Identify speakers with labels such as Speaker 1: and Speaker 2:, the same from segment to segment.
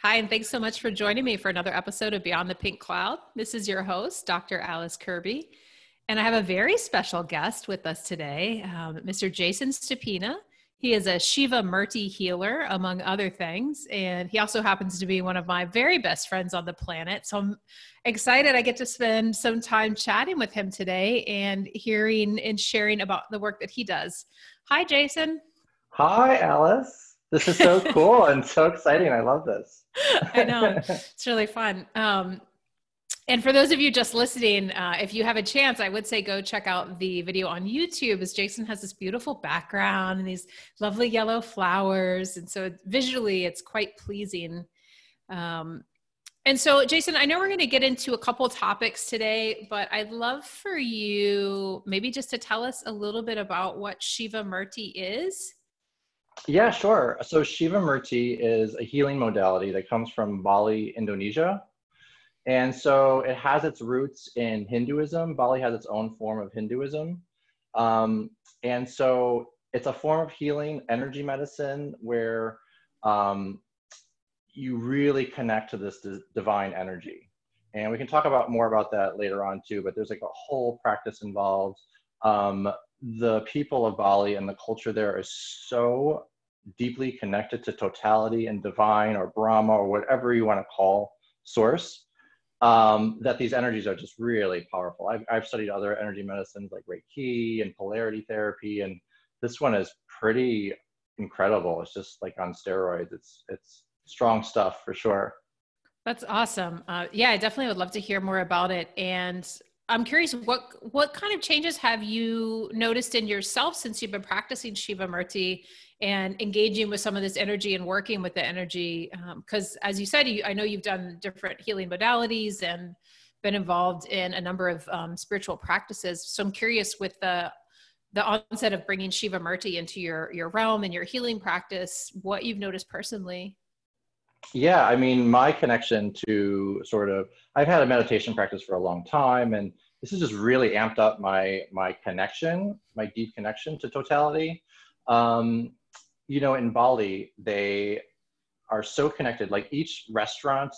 Speaker 1: Hi, and thanks so much for joining me for another episode of Beyond the Pink Cloud. This is your host, Dr. Alice Kirby, and I have a very special guest with us today, Mr. Jason Stepina. He is a Shiva Murti healer, among other things, and he also happens to be one of my very best friends on the planet. So I'm excited I get to spend some time chatting with him today and hearing and sharing about the work that he does. Hi, Jason.
Speaker 2: Hi, Alice. This is so cool and so exciting. I love this.
Speaker 1: I know. It's really fun. And for those of you just listening, if you have a chance, I would say go check out the video on YouTube, as Jason has this beautiful background and these lovely yellow flowers. And so visually, it's quite pleasing. And so, Jason, I know we're going to get into a couple topics today, but I'd love for you maybe just to tell us a little bit about what Shiva Murti is.
Speaker 2: Yeah, sure. So Shiva Murti is a healing modality that comes from Bali, Indonesia. And so it has its roots in Hinduism. Bali has its own form of Hinduism. And so it's a form of healing, energy medicine, where you really connect to this divine energy. And we can talk more about that later on too, but there's like a whole practice involved. The people of Bali and the culture there is so deeply connected to totality and divine or Brahma or whatever you want to call source, that these energies are just really powerful. I've studied other energy medicines like Reiki and polarity therapy, and this one is pretty incredible. It's just like on steroids. It's strong stuff for sure.
Speaker 1: That's awesome. Yeah, I definitely would love to hear more about it. And I'm curious, what kind of changes have you noticed in yourself since you've been practicing Shiva Murti and engaging with some of this energy and working with the energy? Because as you said, I know you've done different healing modalities and been involved in a number of spiritual practices. So I'm curious, with the onset of bringing Shiva Murti into your realm and your healing practice, what you've noticed personally.
Speaker 2: Yeah, I mean, my connection to I've had a meditation practice for a long time, and this has just really amped up my connection, my deep connection to totality. In Bali, they are so connected. Like each restaurant,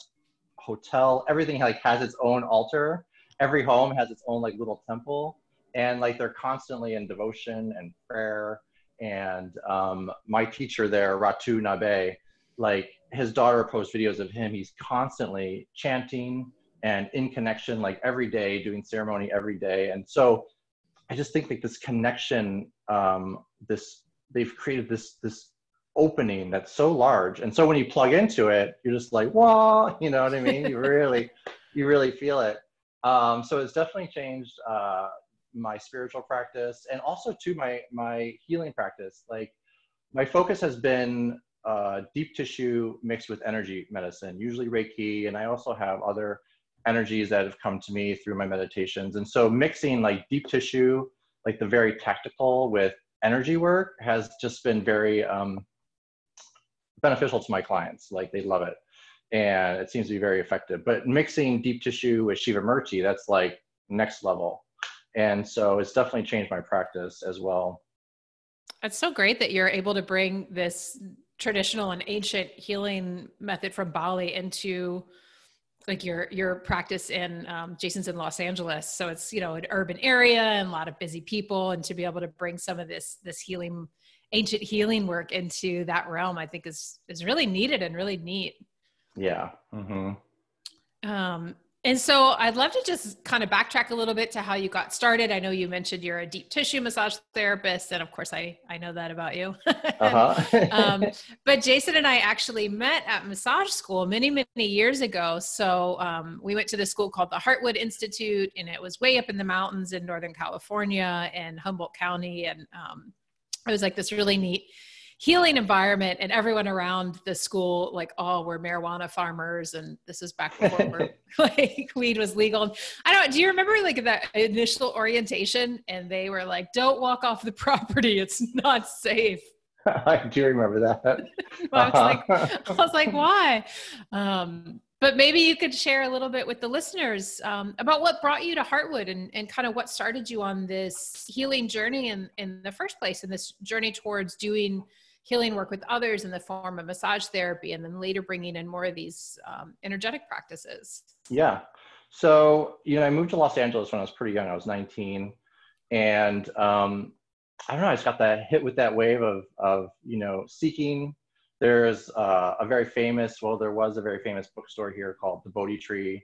Speaker 2: hotel, everything has its own altar. Every home has its own little temple, and they're constantly in devotion and prayer. And my teacher there, Ratu Nabe, his daughter posts videos of him. He's constantly chanting and in connection, every day, doing ceremony every day. And so I just think this connection, they've created this opening that's so large. And so when you plug into it, you're just like, whoa, you know what I mean? You really feel it. So it's definitely changed my spiritual practice, and also to my healing practice. My focus has been deep tissue mixed with energy medicine, usually Reiki, and I also have other energies that have come to me through my meditations. And so mixing deep tissue, the very tactical, with energy work has just been very beneficial to my clients. They love it, and it seems to be very effective. But mixing deep tissue with Shiva Mirchi, that's next level. And so it's definitely changed my practice as well.
Speaker 1: It's so great that you're able to bring this traditional and ancient healing method from Bali into your practice in Jason's in Los Angeles. So it's, an urban area and a lot of busy people, and to be able to bring some of this healing, ancient healing work into that realm, I think is really needed and really neat.
Speaker 2: Yeah. Mm-hmm.
Speaker 1: And so I'd love to just kind of backtrack a little bit to how you got started. I know you mentioned you're a deep tissue massage therapist, and of course I know that about you. But Jason and I actually met at massage school many, many years ago. So we went to this school called the Heartwood Institute, and it was way up in the mountains in Northern California and Humboldt County. And it was this really neat healing environment, and everyone around the school, all were marijuana farmers. And this is back before weed was legal. Do you remember that initial orientation? And they were like, don't walk off the property. It's not safe.
Speaker 2: I do remember that.
Speaker 1: I was like, why? But maybe you could share a little bit with the listeners about what brought you to Heartwood and kind of what started you on this healing journey in the first place, and this journey towards doing healing work with others in the form of massage therapy, and then later bringing in more of these energetic practices.
Speaker 2: Yeah. So, I moved to Los Angeles when I was pretty young. I was 19. And I don't know, I just got that hit with that wave of seeking. There's there was a very famous bookstore here called The Bodhi Tree.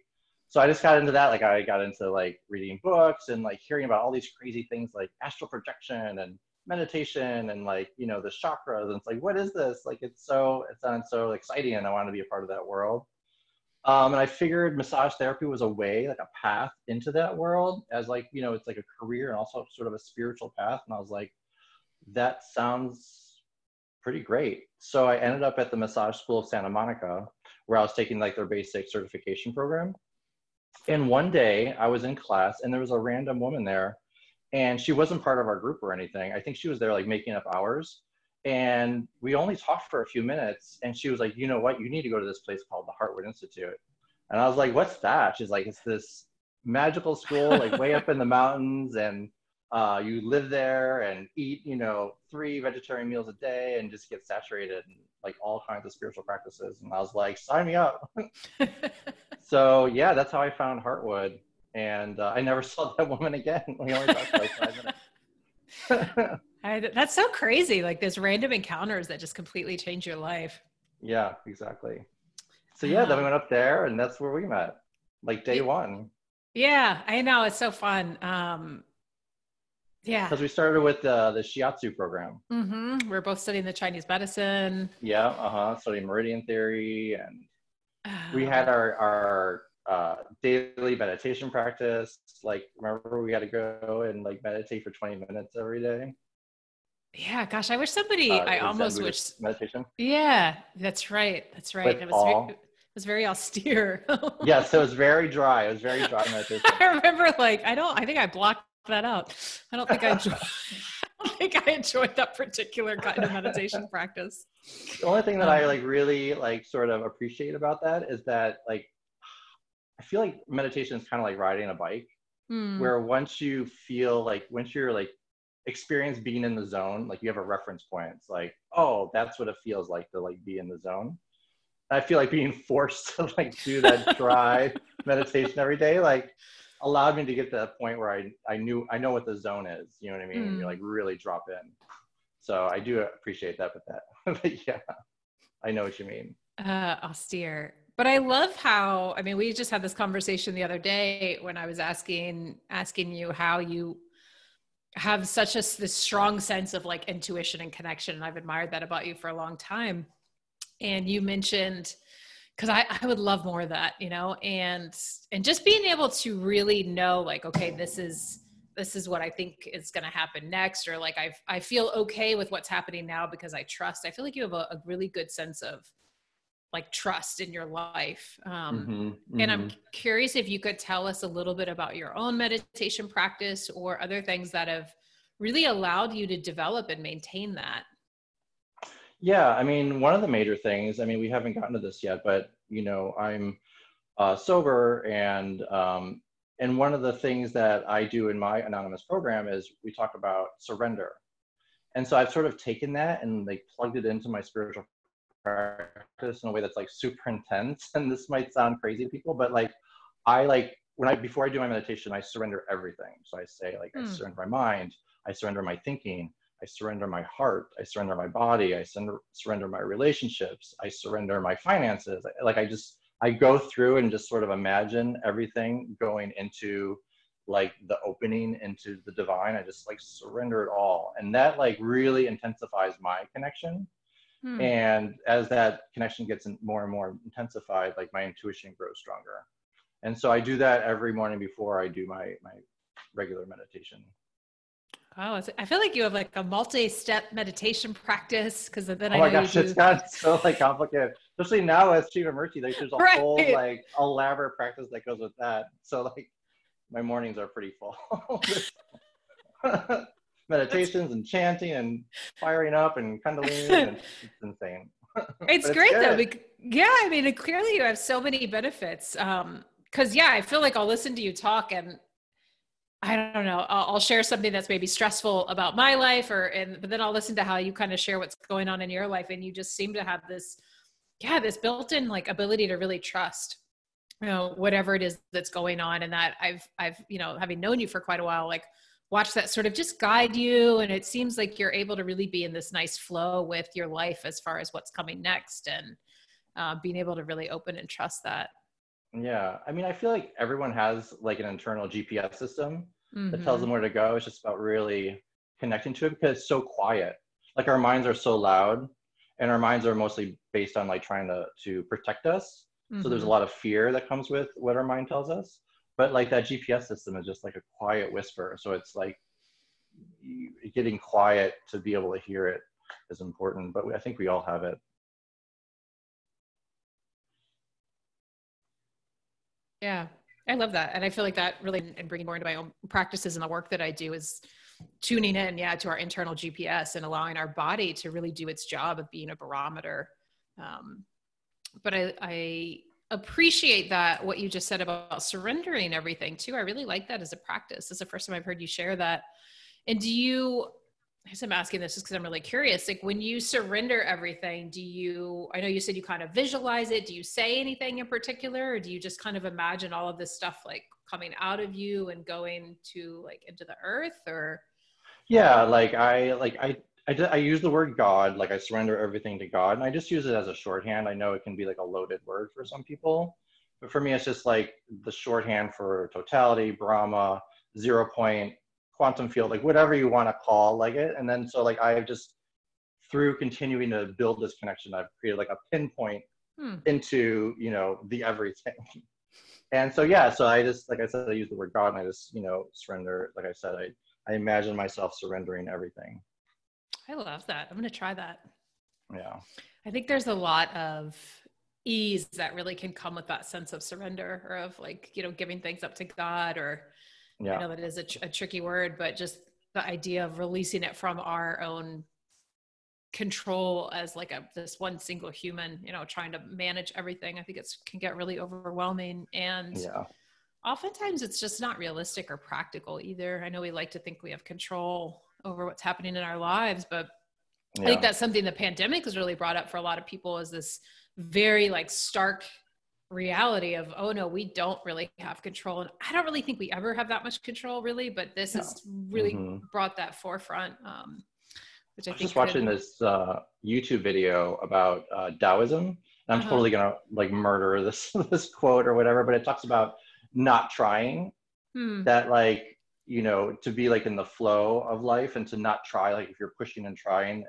Speaker 2: So I just got into that. Like I got into like reading books and like hearing about all these crazy things like astral projection and meditation and like, the chakras. And it's like, what is this? Like, it sounds so exciting, and I want to be a part of that world. And I figured massage therapy was a way, like a path into that world as like, it's like a career and also sort of a spiritual path. And I was like, that sounds pretty great. So I ended up at the Massage School of Santa Monica, where I was taking like their basic certification program. And one day I was in class and there was a random woman there, and she wasn't part of our group or anything. I think she was there like making up hours. And we only talked for a few minutes, and she was like, you know what, you need to go to this place called the Heartwood Institute. And I was like, what's that? She's like, it's this magical school, like way up in the mountains, and you live there and eat, 3 vegetarian meals a day and just get saturated in like all kinds of spiritual practices. And I was like, sign me up. So yeah, that's how I found Heartwood. And I never saw that woman again. We only talked for like 5 minutes.
Speaker 1: That's so crazy. Like there's random encounters that just completely change your life.
Speaker 2: Yeah, exactly. So yeah, then we went up there, and that's where we met, like day one.
Speaker 1: Yeah, I know. It's so fun. Yeah.
Speaker 2: Because we started with the shiatsu program.
Speaker 1: Mm-hmm. We're both studying the Chinese medicine.
Speaker 2: Yeah, studying meridian theory. And we had our daily meditation practice. Like, remember we had to go and like meditate for 20 minutes every day?
Speaker 1: Yeah, gosh, I wish somebody, I almost wish.
Speaker 2: Meditation?
Speaker 1: Yeah, that's right. That's right. It was very austere.
Speaker 2: Yes, it was very dry. It was very dry meditation.
Speaker 1: I remember like, I think I blocked that out. I don't think I enjoyed that particular kind of meditation practice.
Speaker 2: The only thing that I like really like sort of appreciate about that is that like, I feel like meditation is kind of like riding a bike, where once you're like experience being in the zone, like you have a reference point. It's like, oh, that's what it feels like to like be in the zone. And I feel like being forced to like do that dry meditation every day, like allowed me to get to that point where I know what the zone is, you know what I mean? When you like really drop in. So I do appreciate that with that. But yeah, I know what you mean.
Speaker 1: Austere. But I love how, we just had this conversation the other day when I was asking you how you have this strong sense of like intuition and connection. And I've admired that about you for a long time. And you mentioned, because I would love more of that, and just being able to really know like, okay, this is what I think is going to happen next. Or like, I feel okay with what's happening now because I trust. I feel like you have a really good sense of like trust in your life. And I'm curious if you could tell us a little bit about your own meditation practice or other things that have really allowed you to develop and maintain that.
Speaker 2: Yeah, one of the major things, we haven't gotten to this yet, but I'm sober, and one of the things that I do in my anonymous program is we talk about surrender. And so I've sort of taken that and like plugged it into my spiritual practice in a way that's like super intense. And this might sound crazy to people, but like before I do my meditation, I surrender everything. So I say like, I surrender my mind, I surrender my thinking, I surrender my heart, I surrender my body, I surrender my relationships, I surrender my finances. I go through and just sort of imagine everything going into like the opening into the divine. I just like surrender it all. And that like really intensifies my connection. And as that connection gets more and more intensified, like my intuition grows stronger. And so I do that every morning before I do my regular meditation.
Speaker 1: Oh, I feel like you have like a multi-step meditation practice, because then I know
Speaker 2: oh my gosh, it's gotten so like complicated, especially now as Shiva Mirchi. Like there's a whole like elaborate practice that goes with that. So like my mornings are pretty full. Meditations and chanting and firing up and kundalini, and it's insane.
Speaker 1: It's great though. Yeah, clearly you have so many benefits. Because I feel like I'll listen to you talk, and I don't know, I'll share something that's maybe stressful about my life but then I'll listen to how you kind of share what's going on in your life. And you just seem to have this, yeah, this built-in like ability to really trust, whatever it is that's going on. And that I've, having known you for quite a while, like watch that sort of just guide you. And it seems like you're able to really be in this nice flow with your life as far as what's coming next, and being able to really open and trust that.
Speaker 2: Yeah. I mean, I feel like everyone has like an internal GPS system that tells
Speaker 1: Mm-hmm.
Speaker 2: them where to go. It's just about really connecting to it because it's so quiet. Like our minds are so loud, and our minds are mostly based on like trying to protect us. So there's a
Speaker 1: Mm-hmm.
Speaker 2: lot of fear that comes with what our mind tells us. But like that GPS system is just like a quiet whisper. So it's like getting quiet to be able to hear it is important. But I think we all have it.
Speaker 1: Yeah, I love that. And I feel like that really, and bringing more into my own practices and the work that I do, is tuning in, yeah, to our internal GPS and allowing our body to really do its job of being a barometer. Um, but I appreciate that, what you just said about surrendering everything too. I really like that as a practice. This is the first time I've heard you share that. And do you, I guess I'm asking this just because I'm really curious, like when you surrender everything, I know you said you kind of visualize it. Do you say anything in particular, or do you just kind of imagine all of this stuff like coming out of you and going to like into the earth, or?
Speaker 2: Yeah, I use the word God, like I surrender everything to God, and I just use it as a shorthand. I know it can be like a loaded word for some people, but for me, it's just like the shorthand for totality, Brahma, 0 point, quantum field, like whatever you want to call like it. And then so like I've just through continuing to build this connection, I've created like a pinpoint
Speaker 1: Hmm.
Speaker 2: into the everything. And so yeah, so I just like I said, I use the word God, and I just surrender. Like I said, I imagine myself surrendering everything.
Speaker 1: I love that. I'm going to try that.
Speaker 2: Yeah.
Speaker 1: I think there's a lot of ease that really can come with that sense of surrender, or of like, giving things up to God, or I
Speaker 2: Yeah.
Speaker 1: know that is a tricky word, but just the idea of releasing it from our own control as like this one single human, trying to manage everything. I think can get really overwhelming. And
Speaker 2: Yeah.
Speaker 1: oftentimes it's just not realistic or practical either. I know we like to think we have control over what's happening in our lives, but I think
Speaker 2: Yeah.
Speaker 1: that's something the pandemic has really brought up for a lot of people, is this very like stark reality of, oh no, we don't really have control. And I don't really think we ever have that much control really, but this
Speaker 2: Yeah.
Speaker 1: has really
Speaker 2: Hmm.
Speaker 1: brought that forefront, which I
Speaker 2: I was
Speaker 1: think
Speaker 2: just watching
Speaker 1: could,
Speaker 2: this YouTube video about Taoism, and I'm
Speaker 1: uh-huh.
Speaker 2: totally gonna like murder this this quote or whatever, but it talks about not trying.
Speaker 1: Hmm.
Speaker 2: That like to be like in the flow of life and to not try. Like if you're pushing and trying,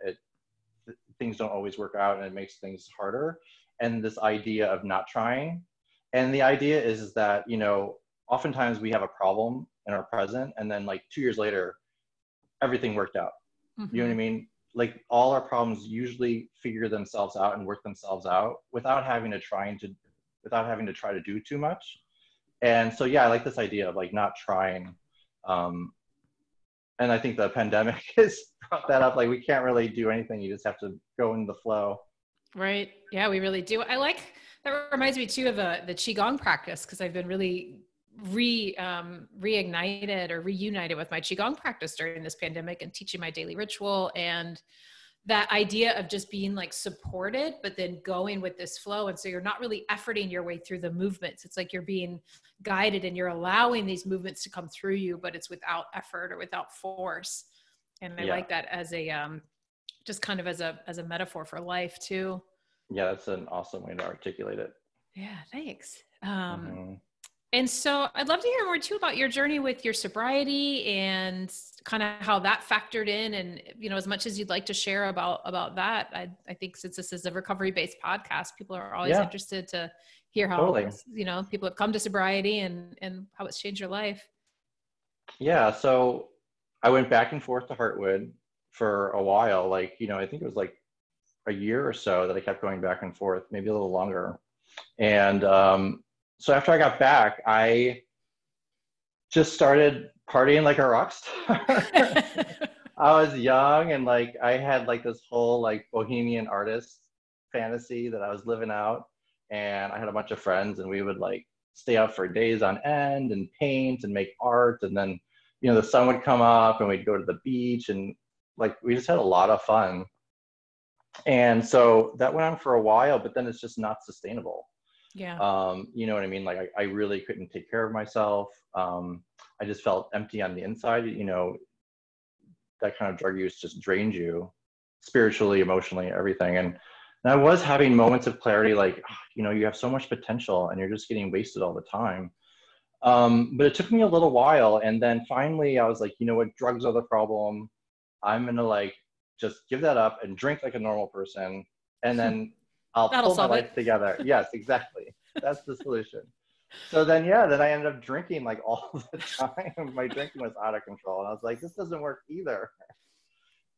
Speaker 2: things don't always work out, and it makes things harder. And this idea of not trying, and the idea is that oftentimes we have a problem in our present, and then like 2 years later everything worked out. You know what I
Speaker 1: Mm-hmm.
Speaker 2: mean? Like all our problems usually figure themselves out and work themselves out without having to try to do too much. And so yeah, I like this idea of like not trying. um, and I think the pandemic has brought that up. Like we can't really do anything, you just have to go in the flow.
Speaker 1: Right. Yeah, we really do. That reminds me too of the Qigong practice, because I've been really reignited or reunited with my Qigong practice during this pandemic, and teaching my daily ritual, and that idea of just being like supported, but then going with this flow. And so you're not really efforting your way through the movements. It's like you're being guided and you're allowing these movements to come through you, but it's without effort or without force. And I
Speaker 2: Yeah.
Speaker 1: like that as just kind of as a metaphor for life too.
Speaker 2: Yeah, that's an awesome way to articulate it.
Speaker 1: Yeah, thanks.
Speaker 2: Hmm.
Speaker 1: And so I'd love to hear more too about your journey with your sobriety, and kind of how that factored in. And, as much as you'd like to share about that, I think since this is a recovery-based podcast, people are always
Speaker 2: Yeah,
Speaker 1: interested to hear how,
Speaker 2: totally.
Speaker 1: people have come to sobriety, and how it's changed your life.
Speaker 2: Yeah, so I went back and forth to Heartwood for a while. Like, I think it was like a year or so that I kept going back and forth, maybe a little longer. And so after I got back, I just started partying like a rock star. I was young, and like I had like this whole like bohemian artist fantasy that I was living out. And I had a bunch of friends, and we would like stay out for days on end and paint and make art. And then you know, the sun would come up and we'd go to the beach, and like we just had a lot of fun. And so that went on for a while, but then it's just not sustainable.
Speaker 1: Yeah.
Speaker 2: You know what I mean? Like I really couldn't take care of myself. I just felt empty on the inside. You know, that kind of drug use just drains you spiritually, emotionally, everything. And I was having moments of clarity, like, you know, you have so much potential and you're just getting wasted all the time. But it took me a little while. And then finally I was like, you know what, drugs are the problem. I'm going to like, just give that up and drink like a normal person. And then I'll
Speaker 1: That'll
Speaker 2: pull my
Speaker 1: solve
Speaker 2: life
Speaker 1: it.
Speaker 2: together. Yes, exactly. That's the solution. So then, yeah, then I ended up drinking like all the time. My drinking was out of control. And I was like, this doesn't work either.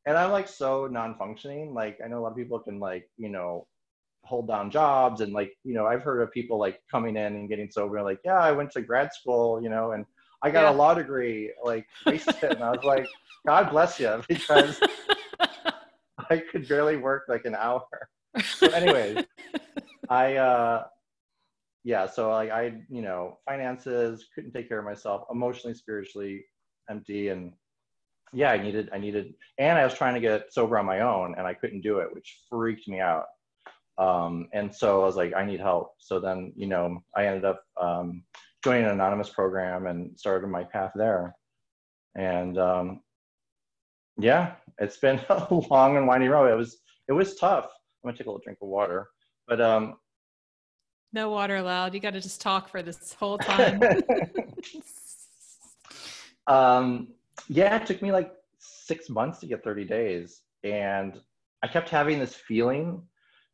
Speaker 2: And I'm like so non-functioning. Like I know a lot of people can like, you know, hold down jobs, and like, you know, I've heard of people like coming in and getting sober and like, yeah, I went to grad school, you know, and I got a law degree, like wasted it. And I was like, God bless you, because I could barely work like an hour. So anyways, yeah, so like I, you know, finances, couldn't take care of myself, emotionally, spiritually empty. And yeah, I needed, and I was trying to get sober on my own and I couldn't do it, which freaked me out. And so I was like, I need help. So then, you know, I ended up joining an anonymous program and started my path there. And yeah, it's been a long and winding road. It was tough. I'm gonna take a little drink of water, but
Speaker 1: no water allowed. You got to just talk for this whole time.
Speaker 2: Yeah, it took me like 6 months to get 30 days. And I kept having this feeling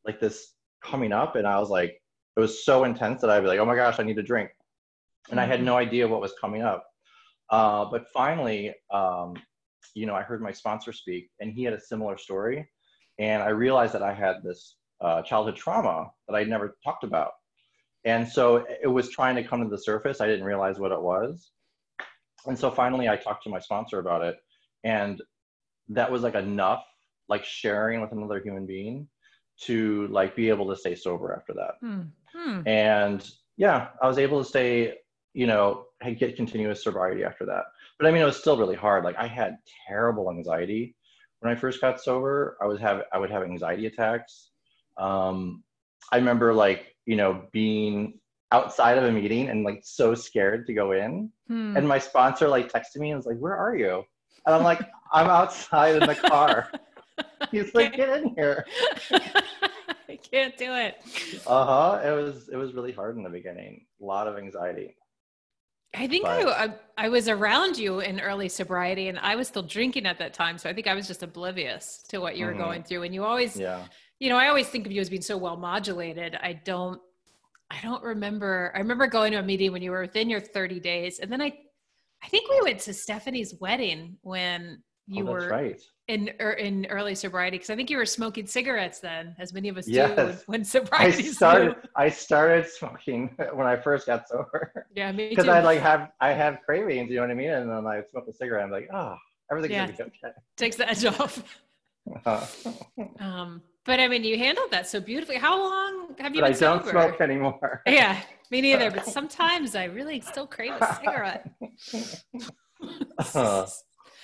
Speaker 2: like this coming up. And I was like, it was so intense that I'd be like, oh my gosh, I need a drink. And I had no idea what was coming up. But finally, you know, I heard my sponsor speak and he had a similar story. And I realized that I had this childhood trauma that I'd never talked about. And so it was trying to come to the surface. I didn't realize what it was. And so finally I talked to my sponsor about it. And that was like enough, like sharing with another human being to like be able to stay sober after that. And yeah, I was able to stay, you know, get continuous sobriety after that. But I mean, it was still really hard. Like I had terrible anxiety when I first got sober. I would have anxiety attacks. I remember like, you know, being outside of a meeting and like so scared to go in. And my sponsor like texted me and was like, where are you? And I'm like, I'm outside in the car. He's like, get in here.
Speaker 1: I can't do it.
Speaker 2: It was really hard in the beginning. A lot of anxiety.
Speaker 1: I think I was around you in early sobriety and I was still drinking at that time. So I think I was just oblivious to what you were going through. And you always, you know, I always think of you as being so well modulated. I don't remember. I remember going to a meeting when you were within your 30 days. And then I think we went to Stephanie's wedding when you were in early sobriety. Cause I think you were smoking cigarettes then, as many of us do when sobriety
Speaker 2: I started smoking when I first got sober.
Speaker 1: Yeah, me too.
Speaker 2: Cause I have cravings, you know what I mean? And then I smoke a cigarette. I'm like, oh, everything's gonna be okay.
Speaker 1: Takes the edge off. But I mean, you handled that so beautifully. How long have you been sober? I don't
Speaker 2: smoke anymore.
Speaker 1: Yeah, me neither. But sometimes I really still crave a cigarette.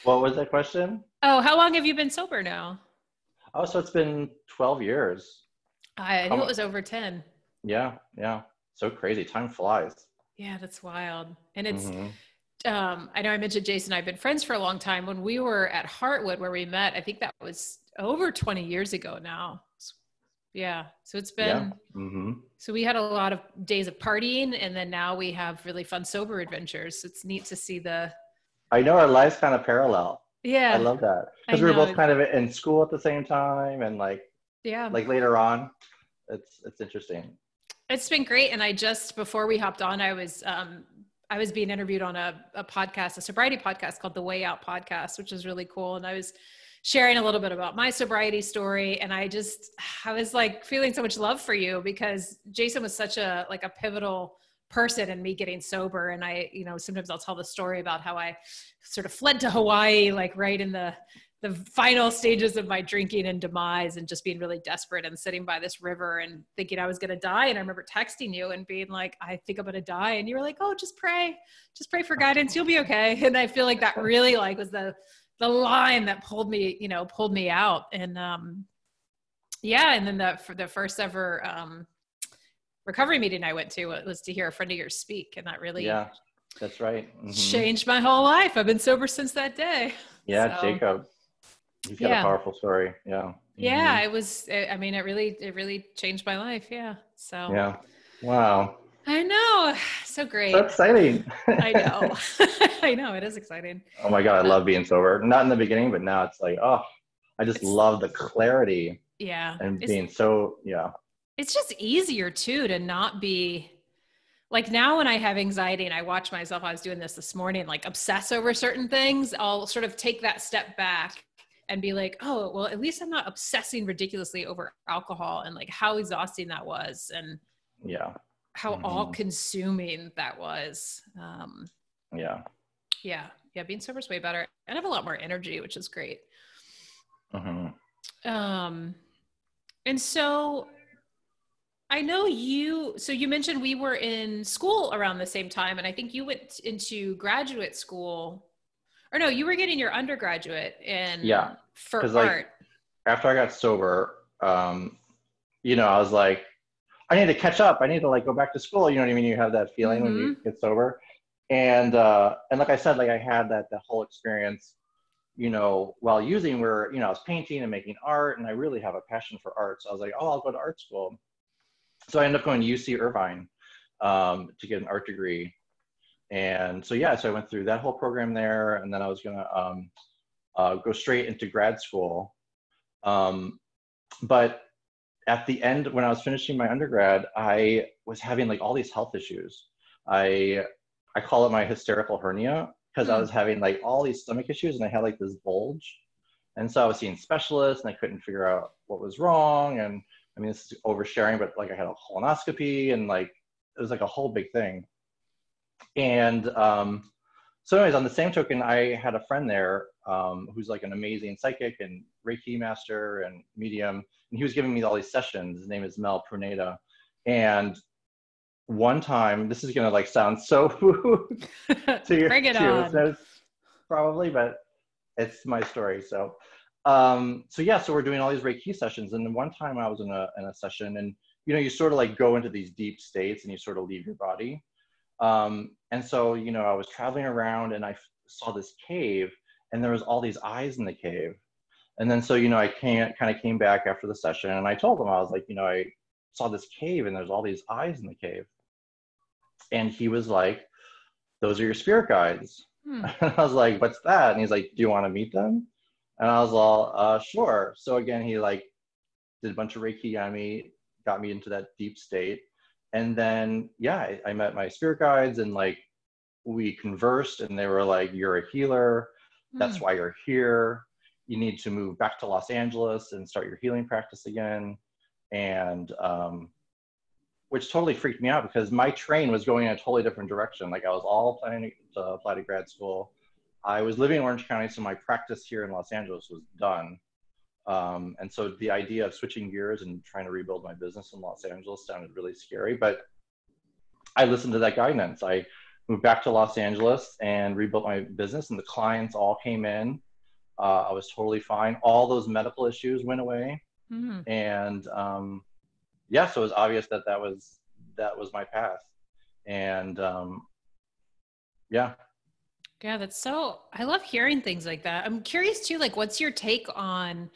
Speaker 2: What was that question?
Speaker 1: Oh, how long have you been sober now?
Speaker 2: Oh, so it's been 12 years.
Speaker 1: I knew it was over 10.
Speaker 2: Yeah. So crazy. Time flies.
Speaker 1: Yeah, that's wild. And it's, I know I mentioned Jason and I have been friends for a long time. When we were at Heartwood where we met, I think that was over 20 years ago now. Yeah. So it's been, so we had a lot of days of partying and then now we have really fun sober adventures. It's neat to see
Speaker 2: I know our lives kind of parallel.
Speaker 1: Yeah.
Speaker 2: I love that. Because we were both kind of in school at the same time and like later on. It's interesting.
Speaker 1: It's been great. And I just, before we hopped on, I was being interviewed on a podcast, a sobriety podcast called The Way Out Podcast, which is really cool. And I was sharing a little bit about my sobriety story. And I was like feeling so much love for you because Jason was such a pivotal person in me getting sober. And I, you know, sometimes I'll tell the story about how I sort of fled to Hawaii, like right in the the final stages of my drinking and demise, and just being really desperate and sitting by this river and thinking I was going to die. And I remember texting you and being like, I think I'm going to die. And you were like, oh, just pray for guidance. You'll be okay. And I feel like that really like was the line that pulled me out. And, yeah. And then for the first ever, recovery meeting I went to was to hear a friend of yours speak. And that really,
Speaker 2: yeah, that's right.
Speaker 1: changed my whole life. I've been sober since that day.
Speaker 2: Yeah.
Speaker 1: So,
Speaker 2: Jacob. He's got a powerful story. Yeah.
Speaker 1: Yeah, it really changed my life. Yeah. So.
Speaker 2: Yeah. Wow.
Speaker 1: I know. So great.
Speaker 2: So exciting.
Speaker 1: I know. I know. It is exciting.
Speaker 2: Oh my God. I love being sober. Not in the beginning, but now it's like, oh, I just love the clarity.
Speaker 1: Yeah.
Speaker 2: And being so, yeah.
Speaker 1: It's just easier too, to not be like, now when I have anxiety and I watch myself, I was doing this morning, like obsess over certain things, I'll sort of take that step back and be like, oh, well, at least I'm not obsessing ridiculously over alcohol and like how exhausting that was. And
Speaker 2: yeah,
Speaker 1: how all consuming that was.
Speaker 2: Yeah.
Speaker 1: Being sober is way better. And I have a lot more energy, which is great. And so I know you mentioned we were in school around the same time. And I think you went into graduate school, or no, you were getting your undergraduate for art.
Speaker 2: Like, after I got sober, I was like, I need to catch up. I need to like go back to school. You know what I mean? You have that feeling when you get sober. And like I said, like I had that whole experience, while using where, I was painting and making art, and I really have a passion for art. So I was like, oh, I'll go to art school. So I ended up going to UC Irvine to get an art degree. And so, so I went through that whole program there, and then I was going to go straight into grad school. But at the end, when I was finishing my undergrad, I was having like all these health issues. I call it my hysterical hernia, because I was having like all these stomach issues, and I had like this bulge. And so I was seeing specialists, and I couldn't figure out what was wrong. And I mean, this is oversharing, but like I had a colonoscopy, and like it was like a whole big thing. And so anyways, on the same token, I had a friend there who's like an amazing psychic and Reiki master and medium. And he was giving me all these sessions. His name is Mel Pruneda. And one time, this is going to like sound so to your listeners probably, but it's my story. So, so we're doing all these Reiki sessions. And then one time I was in a session, and, you sort of like go into these deep states and you sort of leave your body. And so, I was traveling around, and I saw this cave, and there was all these eyes in the cave. And then, so, I kind of came back after the session, and I told him, I was like, I saw this cave, and there's all these eyes in the cave. And he was like, those are your spirit guides. And I was like, what's that? And he's like, do you want to meet them? And I was all, sure. So again, he like did a bunch of Reiki on me, got me into that deep state. And then, I met my spirit guides, and like we conversed, and they were like, you're a healer. That's why you're here. You need to move back to Los Angeles and start your healing practice again. And, which totally freaked me out, because my train was going in a totally different direction. Like I was all planning to apply to grad school. I was living in Orange County, so my practice here in Los Angeles was done. And so the idea of switching gears and trying to rebuild my business in Los Angeles sounded really scary, but I listened to that guidance. I moved back to Los Angeles and rebuilt my business, and the clients all came in. I was totally fine. All those medical issues went away. And so it was obvious that that was my path. And
Speaker 1: that's so, I love hearing things like that. I'm curious too, like, what's your take on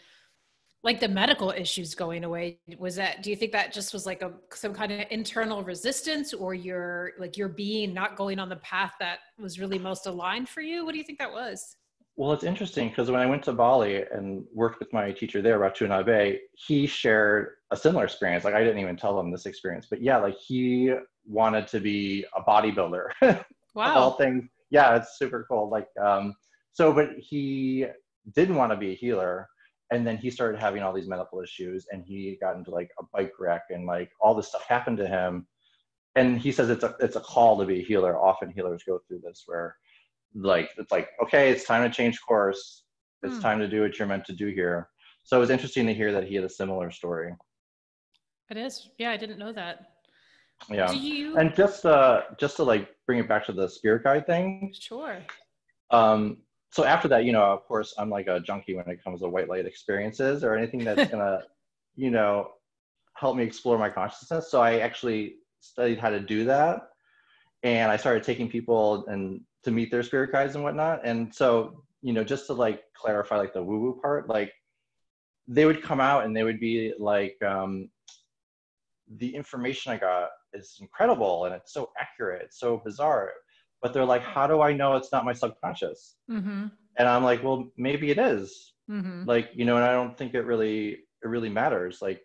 Speaker 1: like the medical issues going away? Do you think that just was like some kind of internal resistance, or your being not going on the path that was really most aligned for you? What do you think that was?
Speaker 2: Well, it's interesting, because when I went to Bali and worked with my teacher there, Ratu Nabe, he shared a similar experience. Like I didn't even tell him this experience, but like he wanted to be a bodybuilder.
Speaker 1: Wow.
Speaker 2: Of all things. Yeah, it's super cool. Like, but he didn't want to be a healer. And then he started having all these medical issues, and he got into like a bike wreck, and like all this stuff happened to him. And he says it's a call to be a healer. Often healers go through this where like, it's like, okay, it's time to change course. It's time to do what you're meant to do here. So it was interesting to hear that he had a similar story.
Speaker 1: It is. Yeah, I didn't know that.
Speaker 2: Yeah.
Speaker 1: Do you?
Speaker 2: And just to like bring it back to the spirit guide thing.
Speaker 1: Sure.
Speaker 2: So after that, you know, of course, I'm like a junkie when it comes to white light experiences or anything that's gonna, you know, help me explore my consciousness. So I actually studied how to do that, and I started taking people and to meet their spirit guides and whatnot. And so, you know, just to like clarify like the woo-woo part, like they would come out and they would be like, the information I got is incredible and it's so accurate, it's so bizarre. But they're like, how do I know it's not my subconscious?
Speaker 1: Mm-hmm.
Speaker 2: And I'm like, well, maybe it is.
Speaker 1: Mm-hmm.
Speaker 2: Like, you know, and I don't think it really matters. Like,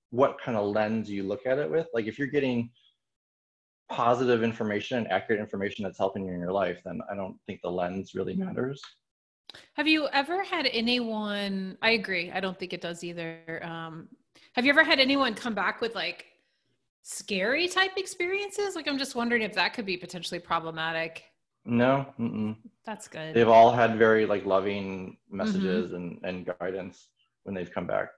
Speaker 2: what kind of lens you look at it with. Like, if you're getting positive information and accurate information that's helping you in your life, then I don't think the lens really matters.
Speaker 1: Have you ever had anyone, I agree, I don't think it does either. Have you ever had anyone come back with like scary type experiences? Like, I'm just wondering if that could be potentially problematic.
Speaker 2: No. Mm-mm.
Speaker 1: That's good.
Speaker 2: They've all had very like loving
Speaker 1: Mm-hmm.
Speaker 2: messages and guidance when they've come back.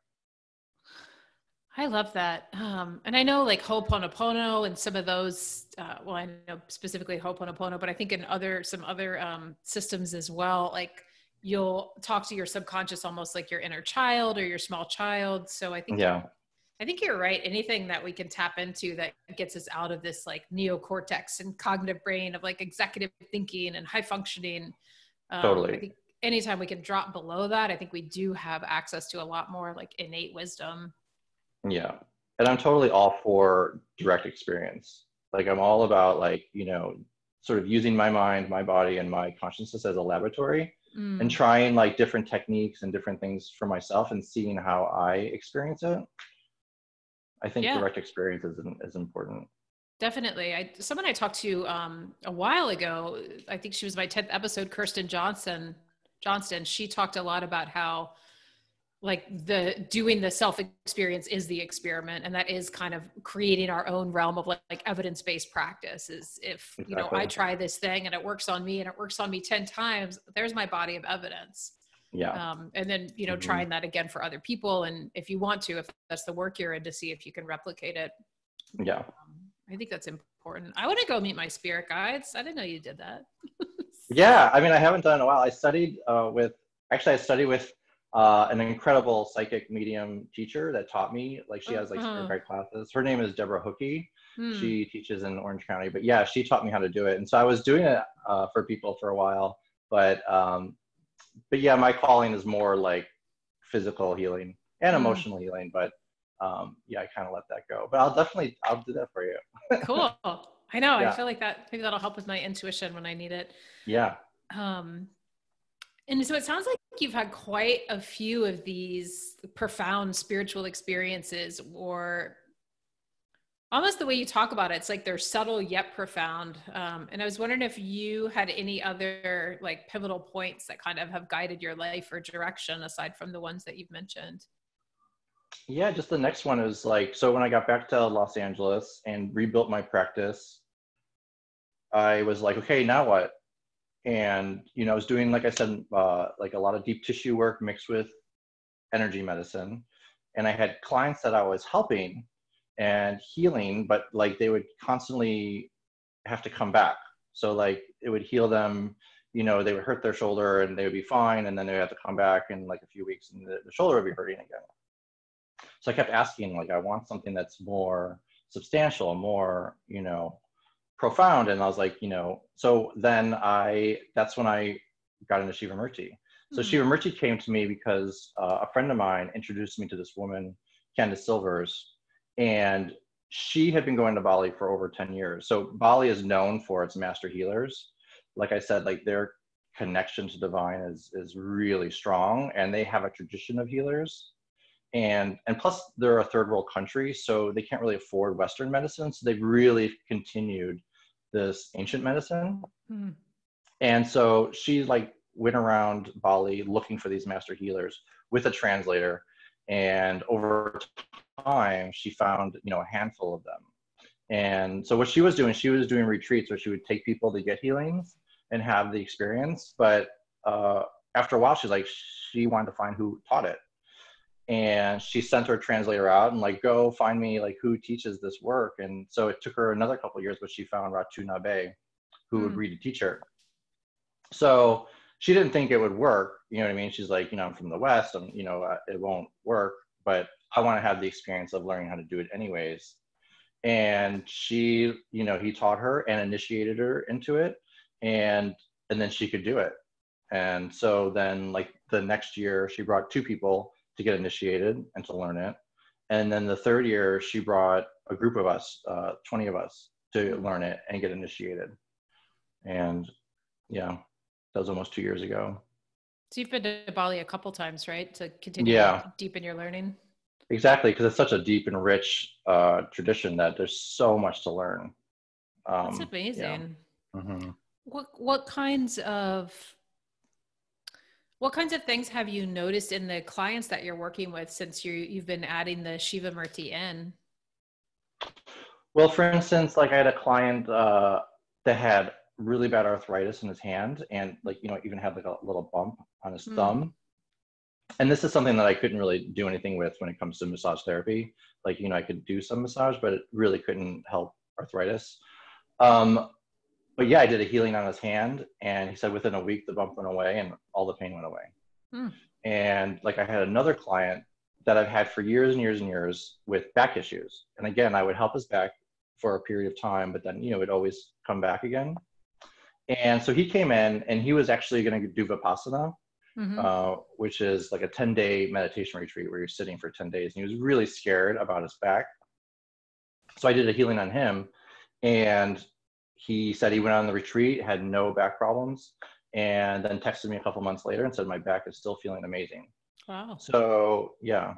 Speaker 1: I love that. And I know like Ho'oponopono and some of those, well, I know specifically Ho'oponopono, but I think in some other systems as well, like you'll talk to your subconscious almost like your inner child or your small child. So
Speaker 2: Yeah.
Speaker 1: I think you're right. Anything that we can tap into that gets us out of this like neocortex and cognitive brain of like executive thinking and high functioning.
Speaker 2: Totally.
Speaker 1: I think anytime we can drop below that, I think we do have access to a lot more like innate wisdom.
Speaker 2: Yeah. And I'm totally all for direct experience. Like I'm all about like, you know, sort of using my mind, my body, and my consciousness as a laboratory and trying like different techniques and different things for myself and seeing how I experience it. I think
Speaker 1: Yeah,
Speaker 2: direct experience is important.
Speaker 1: definitely. Someone I talked to a while ago, I think she was my 10th episode, Kirsten Johnston, she talked a lot about how like doing the self experience is the experiment, and that is kind of creating our own realm of like evidence-based practice. Is if
Speaker 2: Exactly.
Speaker 1: you know, I try this thing and it works on me and it works on me 10 times, there's my body of evidence.
Speaker 2: Yeah.
Speaker 1: And then you know, trying that again for other people, and if you want to, if that's the work you're in, to see if you can replicate it.
Speaker 2: Yeah.
Speaker 1: I think that's important. I want to go meet my spirit guides. I didn't know you did that.
Speaker 2: Yeah. I mean, I haven't done it in a while. I studied with an incredible psychic medium teacher that taught me. Like she has like spirit guide classes. Her name is Deborah Hookey. She teaches in Orange County. But yeah, she taught me how to do it. And so I was doing it for people for a while. But yeah, my calling is more like physical healing and emotional healing. But yeah, I kind of let that go. But I'll do that for you.
Speaker 1: Cool. I know.
Speaker 2: Yeah.
Speaker 1: I feel like that maybe that'll help with my intuition when I need it.
Speaker 2: Yeah.
Speaker 1: And so it sounds like you've had quite a few of these profound spiritual experiences, or almost the way you talk about it, it's like they're subtle yet profound. And I was wondering if you had any other like pivotal points that kind of have guided your life or direction aside from the ones that you've mentioned.
Speaker 2: Yeah, just the next one is like, so when I got back to Los Angeles and rebuilt my practice, I was like, okay, now what? And, you know, I was doing, like I said, like a lot of deep tissue work mixed with energy medicine. And I had clients that I was helping and healing, but like they would constantly have to come back. So like it would heal them, you know, they would hurt their shoulder and they would be fine. And then they would have to come back in like a few weeks and the shoulder would be hurting again. So I kept asking, like, I want something that's more substantial, more, you know, profound. And I was like, you know, so then that's when I got into Shiva Murti. So Shiva Mirchi came to me because a friend of mine introduced me to this woman, Candace Silvers, and she had been going to Bali for over 10 years. So Bali is known for its master healers. Like I said, like their connection to divine is really strong, and they have a tradition of healers. And plus they're a third world country, so they can't really afford Western medicine. So they've really continued this ancient medicine. And so she like went around Bali looking for these master healers with a translator. And over time, she found, you know, a handful of them. And so what she was doing retreats where she would take people to get healings and have the experience. But after a while, she's like, she wanted to find who taught it. And she sent her translator out and like, go find me like who teaches this work. And so it took her another couple of years, but she found Ratu Nabe, who agreed to teach her. So she didn't think it would work. You know what I mean? She's like, I'm from the West, and it won't work, but I want to have the experience of learning how to do it anyways. And she, he taught her and initiated her into it, and then she could do it. And so then like the next year she brought 2 people to get initiated and to learn it. And then the third year she brought a group of us, 20 of us, to learn it and get initiated. And yeah, that was almost 2 years ago.
Speaker 1: So you've been to Bali a couple times, right? To continue to deepen your learning.
Speaker 2: Exactly, because it's such a deep and rich tradition that there's so much to learn.
Speaker 1: That's amazing.
Speaker 2: Yeah. Mm-hmm.
Speaker 1: What kinds of things have you noticed in the clients that you're working with since you've been adding the Shiva Murti in?
Speaker 2: Well, for instance, like I had a client that had really bad arthritis in his hand, and like even had like a little bump on his thumb. And this is something that I couldn't really do anything with when it comes to massage therapy. Like I could do some massage, but it really couldn't help arthritis. But yeah, I did a healing on his hand, and he said within a week the bump went away and all the pain went away. And like I had another client that I've had for years and years and years with back issues, and again I would help his back for a period of time, but then it'd always come back again. And so he came in, and he was actually going to do Vipassana, which is like a 10-day meditation retreat where you're sitting for 10 days. And he was really scared about his back. So I did a healing on him, and he said he went on the retreat, had no back problems, and then texted me a couple months later and said, my back is still feeling amazing.
Speaker 1: Wow.
Speaker 2: So yeah.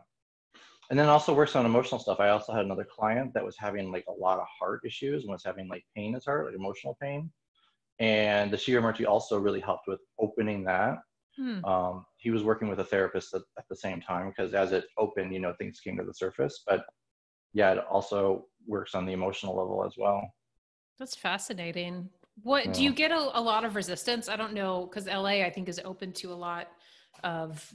Speaker 2: And then also works on emotional stuff. I also had another client that was having like a lot of heart issues and was having like pain in his heart, like emotional pain. And the Shiva Mirchi also really helped with opening that. He was working with a therapist at the same time, because as it opened, things came to the surface. But yeah, it also works on the emotional level as well.
Speaker 1: That's fascinating. What do you get a lot of resistance? I don't know, because LA I think is open to a lot of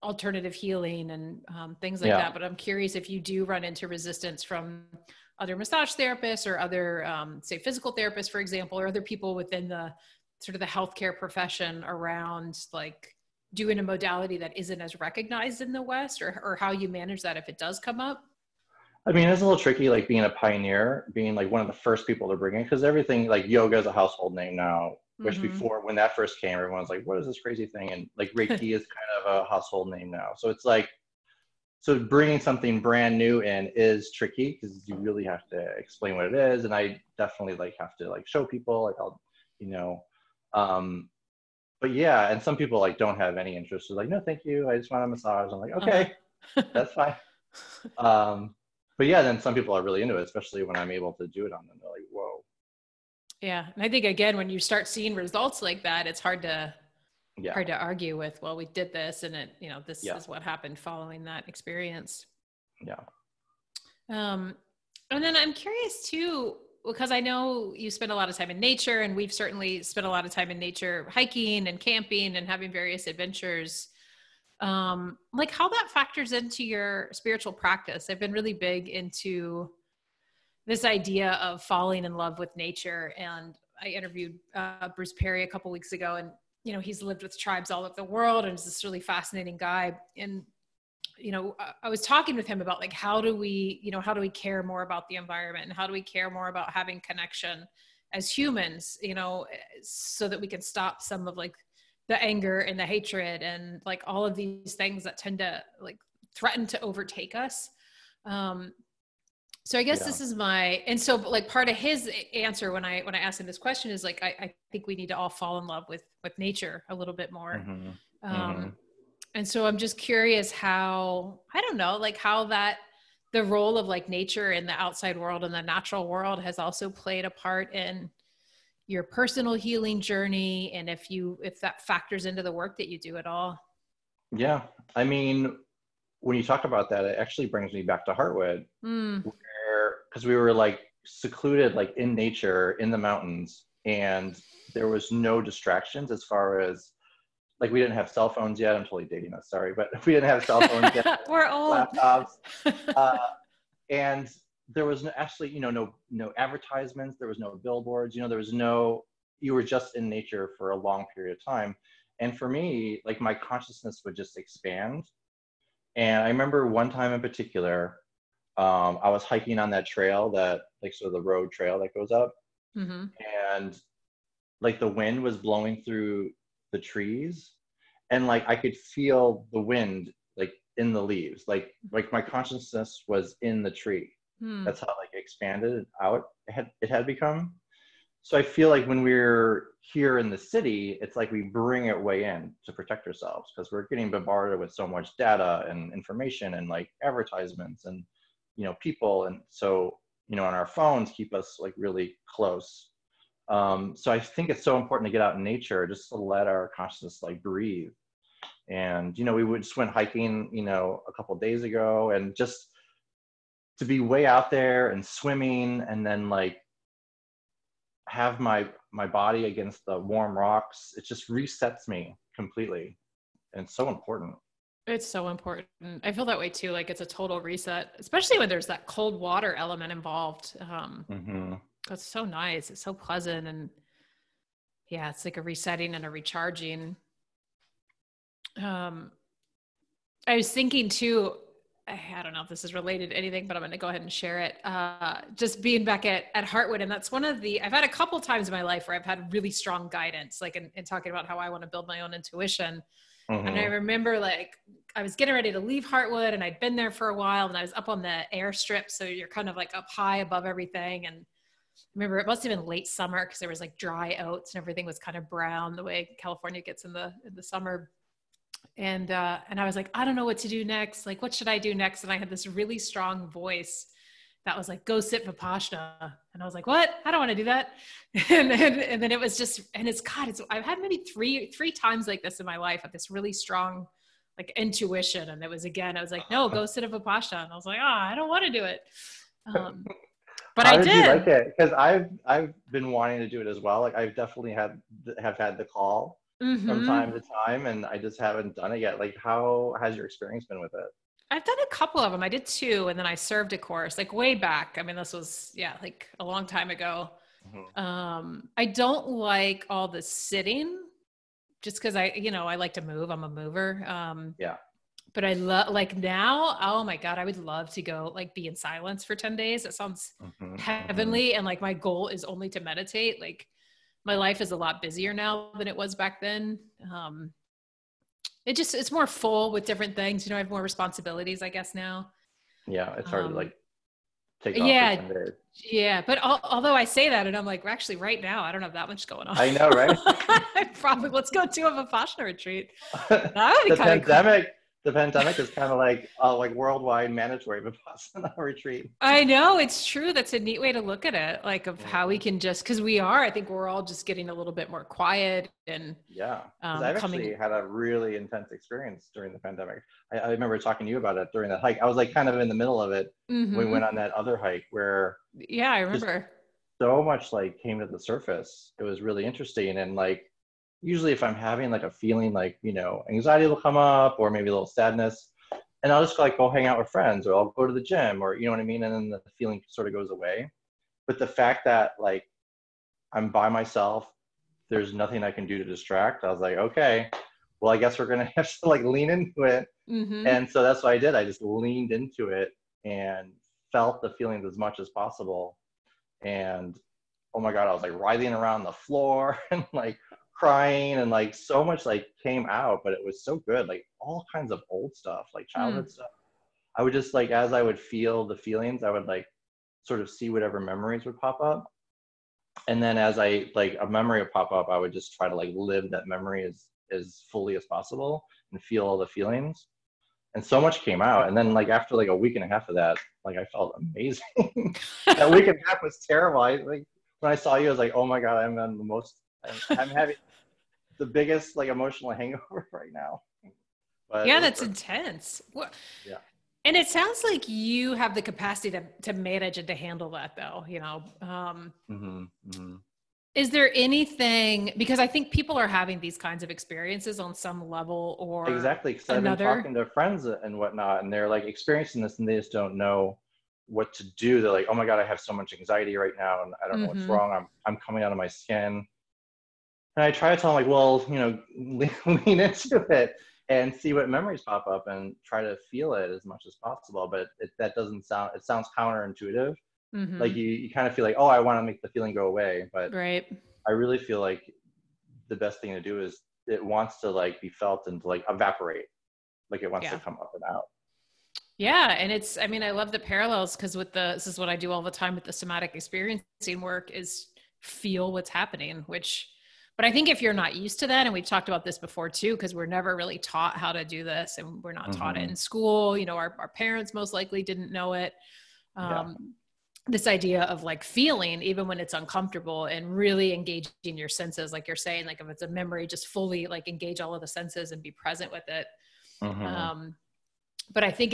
Speaker 1: alternative healing and things like that. But I'm curious if you do run into resistance from other massage therapists or other, say, physical therapists, for example, or other people within the sort of the healthcare profession around like doing a modality that isn't as recognized in the West, or how you manage that if it does come up.
Speaker 2: I mean, it's a little tricky, like being a pioneer, being like one of the first people to bring in, because everything like yoga is a household name now, which before, when that first came, everyone was like, what is this crazy thing? And like Reiki is kind of a household name now. So it's like, so bringing something brand new in is tricky, because you really have to explain what it is. And I definitely like have to like show people, like I'll, but yeah, and some people like don't have any interest. They're like, no, thank you, I just want a massage. I'm like, okay, that's fine. But yeah, then some people are really into it, especially when I'm able to do it on them. They're like, whoa.
Speaker 1: Yeah. And I think, again, when you start seeing results like that, it's hard to argue with, well, we did this and it, this is what happened following that experience.
Speaker 2: Yeah.
Speaker 1: And then I'm curious too, because I know you spend a lot of time in nature, and we've certainly spent a lot of time in nature, hiking and camping and having various adventures. Like how that factors into your spiritual practice. I've been really big into this idea of falling in love with nature. And I interviewed Bruce Perry a couple weeks ago, and, he's lived with tribes all over the world and is this really fascinating guy. And, I was talking with him about like, how do we care more about the environment, and how do we care more about having connection as humans, so that we can stop some of like the anger and the hatred and like all of these things that tend to like threaten to overtake us. So I guess this is and so like part of his answer when I asked him this question is like, I think we need to all fall in love with nature a little bit more. And so I'm just curious how, I don't know, like how the role of like nature in the outside world and the natural world has also played a part in your personal healing journey, and if that factors into the work that you do at all.
Speaker 2: Yeah. I mean, when you talk about that, it actually brings me back to Heartwood, because we were like secluded, like in nature, in the mountains, and there was no distractions as far as like we didn't have cell phones yet. I'm totally dating us, sorry, but we didn't have cell phones yet.
Speaker 1: We're old.
Speaker 2: Laptops. And there was no, actually, you know, no advertisements. There was no billboards. You know, there was no. You were just in nature for a long period of time. And for me, like my consciousness would just expand. And I remember one time in particular, I was hiking on that trail that, like, sort of the road trail that goes up, and like the wind was blowing through the trees, and like I could feel the wind like in the leaves, like my consciousness was in the tree. That's how like expanded out it had become. So I feel like when we're here in the city, it's like we bring it way in to protect ourselves because we're getting bombarded with so much data and information and like advertisements and, you know, people. And so, you know, on our phones keep us like really close. So I think it's so important to get out in nature just to let our consciousness like breathe. And, you know, we just went hiking, you know, a couple of days ago, and just to be way out there and swimming and then like have my body against the warm rocks, it just resets me completely. And it's so important.
Speaker 1: It's so important. I feel that way too. Like it's a total reset, especially when there's that cold water element involved. It's so nice. It's so pleasant. And yeah, it's like a resetting and a recharging. I was thinking too, I don't know if this is related to anything, but I'm going to go ahead and share it. Just being back at Heartwood. And that's one of I've had a couple times in my life where I've had really strong guidance, like in talking about how I want to build my own intuition. And I remember like I was getting ready to leave Heartwood, and I'd been there for a while, and I was up on the airstrip. So you're kind of like up high above everything. And I remember it must have been late summer because there was like dry oats and everything was kind of brown the way California gets in the summer. And I was like, I don't know what to do next. Like, what should I do next? And I had this really strong voice that was like, go sit Vipassana. And I was like, what? I don't want to do that. And then it was just, and I've had maybe three times like this in my life, at this really strong like intuition. And it was, again, I was like, no, go sit a Vipassana. And I was like, I don't want to do it. But
Speaker 2: How
Speaker 1: I
Speaker 2: did
Speaker 1: did.
Speaker 2: you like it? Because I've been wanting to do it as well. Like I've definitely have had the call from time to time, and I just haven't done it yet. Like, how has your experience been with it?
Speaker 1: I've done a couple of them. I did 2, and then I served a course like way back. I mean, this was, like a long time ago. I don't like all the sitting just because I like to move. I'm a mover. But I love, like now, oh my God, I would love to go like be in silence for 10 days. That sounds heavenly. And like my goal is only to meditate. Like my life is a lot busier now than it was back then. It's more full with different things. I have more responsibilities, I guess, now.
Speaker 2: Yeah, it's hard to like take off for 10 days.
Speaker 1: Yeah, but although I say that, and I'm like, actually right now, I don't have that much going on.
Speaker 2: I know, right?
Speaker 1: Probably let's go to a Vipassana retreat. That would be kind of cool.
Speaker 2: The pandemic is kind of like worldwide mandatory Vipassana retreat.
Speaker 1: I know, it's true. That's a neat way to look at it, like of how we can just, because I think we're all just getting a little bit more quiet and
Speaker 2: because I've actually had a really intense experience during the pandemic. I remember talking to you about it during that hike. I was like kind of in the middle of it when we went on that other hike where
Speaker 1: I remember
Speaker 2: so much like came to the surface. It was really interesting. And like usually if I'm having like a feeling like, anxiety will come up or maybe a little sadness, and I'll just like go hang out with friends, or I'll go to the gym, or you know what I mean? And then the feeling sort of goes away. But the fact that like I'm by myself, there's nothing I can do to distract. I was like, okay, well, I guess we're going to have to like lean into it. And so that's what I did. I just leaned into it and felt the feelings as much as possible. And oh my God, I was like writhing around the floor and like crying, and like so much like came out, but it was so good. Like all kinds of old stuff, like childhood stuff. I would just like, as I would feel the feelings, I would like sort of see whatever memories would pop up. And then as I like a memory would pop up, I would just try to like live that memory as fully as possible and feel all the feelings. And so much came out. And then like after like a week and a half of that, like I felt amazing. That week and a half was terrible. Like when I saw you, I was like, oh my God, I'm having the biggest like emotional hangover right now. But
Speaker 1: that's intense.
Speaker 2: Yeah.
Speaker 1: And it sounds like you have the capacity to manage and to handle that though, Is there anything, because I think people are having these kinds of experiences on some level or
Speaker 2: Exactly, because I've been
Speaker 1: another.
Speaker 2: talking to friends and whatnot, and they're like experiencing this and they just don't know what to do. They're like, oh my God, I have so much anxiety right now and I don't know what's
Speaker 1: Mm-hmm.
Speaker 2: wrong. I'm coming out of my skin. And I try to tell them like, well, you know, lean into it and see what memories pop up and try to feel it as much as possible. But that doesn't sound, it sounds counterintuitive.
Speaker 1: Mm-hmm.
Speaker 2: Like you kind of feel like, oh, I want to make the feeling go away. But
Speaker 1: Right.
Speaker 2: I really feel like the best thing to do is it wants to like be felt and to like evaporate. Like it wants to
Speaker 1: Yeah.
Speaker 2: come up and out.
Speaker 1: Yeah. And it's, I mean, I love the parallels because this is what I do all the time with the somatic experiencing work is feel what's happening, but I think if you're not used to that, and we've talked about this before too, because we're never really taught how to do this and we're not taught it
Speaker 2: Mm-hmm.
Speaker 1: in school, our parents most likely didn't know it.
Speaker 2: Yeah.
Speaker 1: This idea of like feeling even when it's uncomfortable and really engaging your senses, like you're saying, like if it's a memory, just fully like engage all of the senses and be present with it.
Speaker 2: Mm-hmm.
Speaker 1: But I think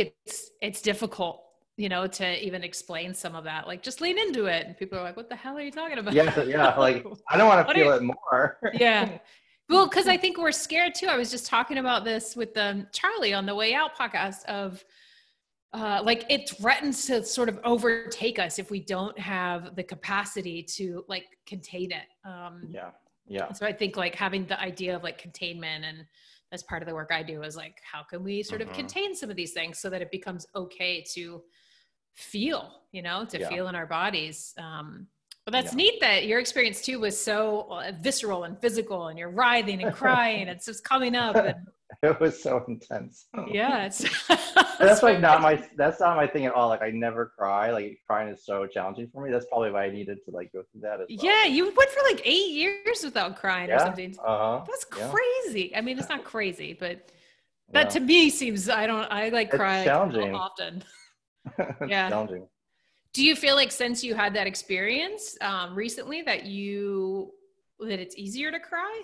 Speaker 1: it's difficult, to even explain some of that, like just lean into it. And people are like, what the hell are you talking about?
Speaker 2: Yeah. Yeah. Like I don't want to
Speaker 1: What are
Speaker 2: feel
Speaker 1: you?
Speaker 2: it more.
Speaker 1: Yeah. Well, because I think we're scared too. I was just talking about this with Charlie on the Way Out podcast of like it threatens to sort of overtake us if we don't have the capacity to like contain it.
Speaker 2: Yeah. Yeah.
Speaker 1: So I think like having the idea of like containment, and that's part of the work I do, is like, how can we sort of
Speaker 2: Mm-hmm.
Speaker 1: contain some of these things so that it becomes okay to feel, to
Speaker 2: Yeah.
Speaker 1: feel in our bodies. But that's
Speaker 2: Yeah.
Speaker 1: neat that your experience too was so visceral and physical, and you're writhing and crying. It's just coming up, and
Speaker 2: It was so intense.
Speaker 1: yeah, it's
Speaker 2: That's
Speaker 1: so
Speaker 2: like not my thing at all. Like I never cry. Like crying is so challenging for me. That's probably why I needed to like go through that as well.
Speaker 1: yeah. You went for like 8 years without crying or
Speaker 2: Yeah.
Speaker 1: something.
Speaker 2: Uh-huh.
Speaker 1: That's
Speaker 2: Yeah.
Speaker 1: crazy. I mean, it's not crazy, but that
Speaker 2: Yeah.
Speaker 1: to me seems, I like
Speaker 2: It's
Speaker 1: cry
Speaker 2: challenging.
Speaker 1: often.
Speaker 2: It's
Speaker 1: Yeah.
Speaker 2: challenging.
Speaker 1: Do you feel like since you had that experience recently that it's easier to cry?